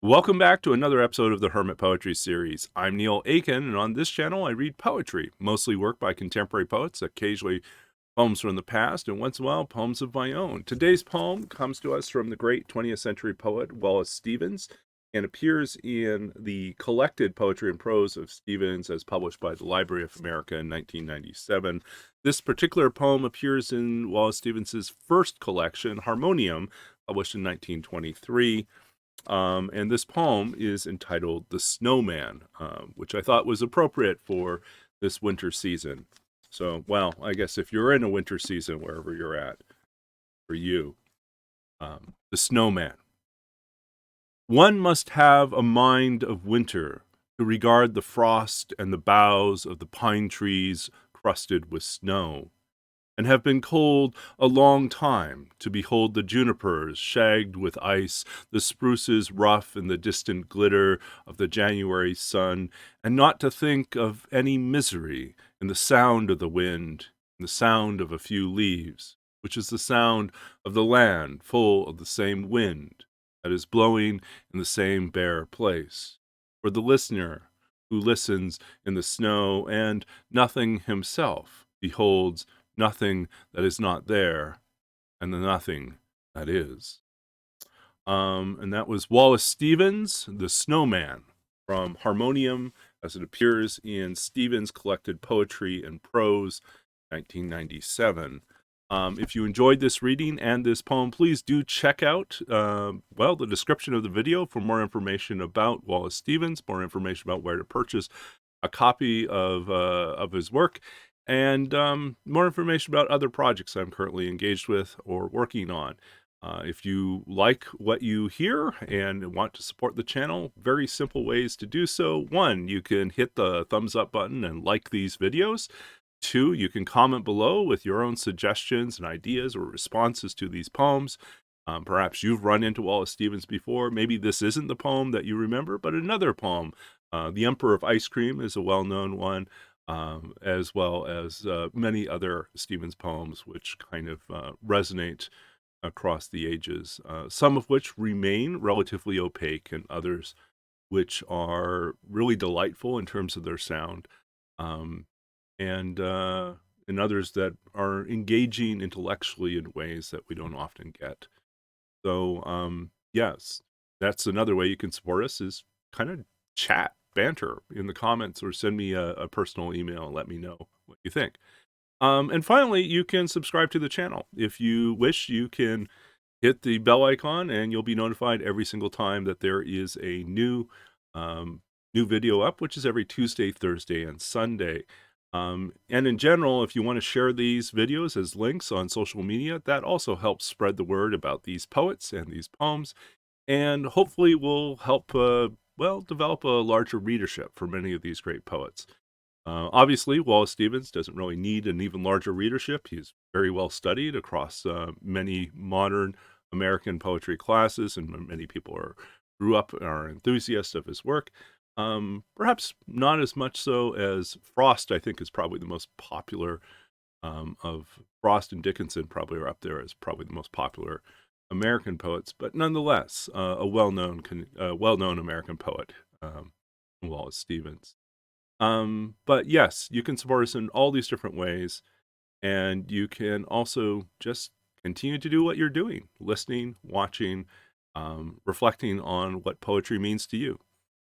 Welcome back to another episode of the Hermit Poetry Series. I'm Neil Aitken, and on this channel I read poetry, mostly work by contemporary poets, occasionally poems from the past, and once in a while poems of my own. Today's poem comes to us from the great 20th century poet Wallace Stevens and appears in the collected Poetry and Prose of Stevens as published by the Library of America in 1997. This particular poem appears in Wallace Stevens's first collection, Harmonium, published in 1923. And this poem is entitled The Snowman, which I thought was appropriate for this winter season. So, well, I guess if you're in a winter season, wherever you're at, for you, The Snowman. One must have a mind of winter to regard the frost and the boughs of the pine trees crusted with snow, and have been cold a long time, to behold the junipers shagged with ice, the spruces rough in the distant glitter of the January sun, and not to think of any misery in the sound of the wind, in the sound of a few leaves, which is the sound of the land full of the same wind that is blowing in the same bare place. For the listener who listens in the snow and nothing himself beholds nothing that is not there, and the nothing that is. And that was Wallace Stevens, The Snowman, from Harmonium, as it appears in Stevens' collected Poetry and Prose, 1997. If you enjoyed this reading and this poem, please do check out, the description of the video for more information about Wallace Stevens, more information about where to purchase a copy of his work, and more information about other projects I'm currently engaged with or working on. If you like what you hear and want to support the channel, very simple ways to do so. One, you can hit the thumbs up button and like these videos. Two, you can comment below with your own suggestions and ideas or responses to these poems. Perhaps you've run into Wallace Stevens before. Maybe this isn't the poem that you remember, but another poem. The Emperor of Ice Cream is a well-known one, as well as many other Stevens poems which kind of resonate across the ages, some of which remain relatively opaque and others which are really delightful in terms of their sound, um, and others that are engaging intellectually in ways that we don't often get. So, yes, that's another way you can support us is kind of chat, banter in the comments, or send me a personal email and let me know what you think. And finally, you can subscribe to the channel. If you wish, you can hit the bell icon and you'll be notified every single time that there is a um, new video up, which is every Tuesday, Thursday, and Sunday. And in general, if you want to share these videos as links on social media, that also helps spread the word about these poets and these poems, and hopefully will help, develop a larger readership for many of these great poets. Obviously, Wallace Stevens doesn't really need an even larger readership. He's very well studied across many modern American poetry classes, and many people grew up and are enthusiasts of his work. Perhaps not as much so as Frost, I think, is probably the most popular of Frost and Dickinson, probably are up there as probably the most popular American poets, but nonetheless, a well-known American poet, Wallace Stevens. But yes, you can support us in all these different ways, and you can also just continue to do what you're doing, listening, watching, reflecting on what poetry means to you.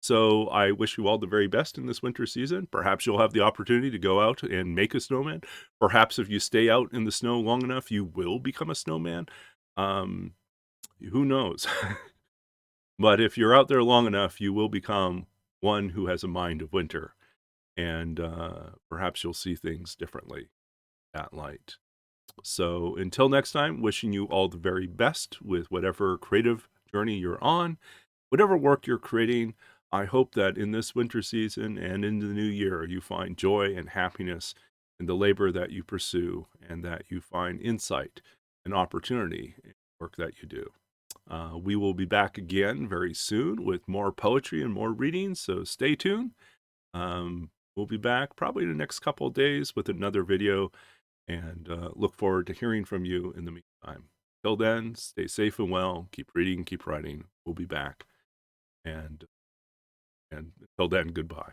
So I wish you all the very best in this winter season. Perhaps you'll have the opportunity to go out and make a snowman. Perhaps if you stay out in the snow long enough, you will become a snowman. Um, who knows? But if you're out there long enough, you will become one who has a mind of winter, and perhaps you'll see things differently that light. So until next time, wishing you all the very best with whatever creative journey you're on, whatever work you're creating. I hope that in this winter season and into the new year, you find joy and happiness in the labor that you pursue, and that you find insight and opportunity in the work that you do. We will be back again very soon with more poetry and more readings, so stay tuned. We'll be back probably in the next couple of days with another video, and look forward to hearing from you in the meantime. Till then, stay safe and well. Keep reading, keep writing. We'll be back. And until then, goodbye.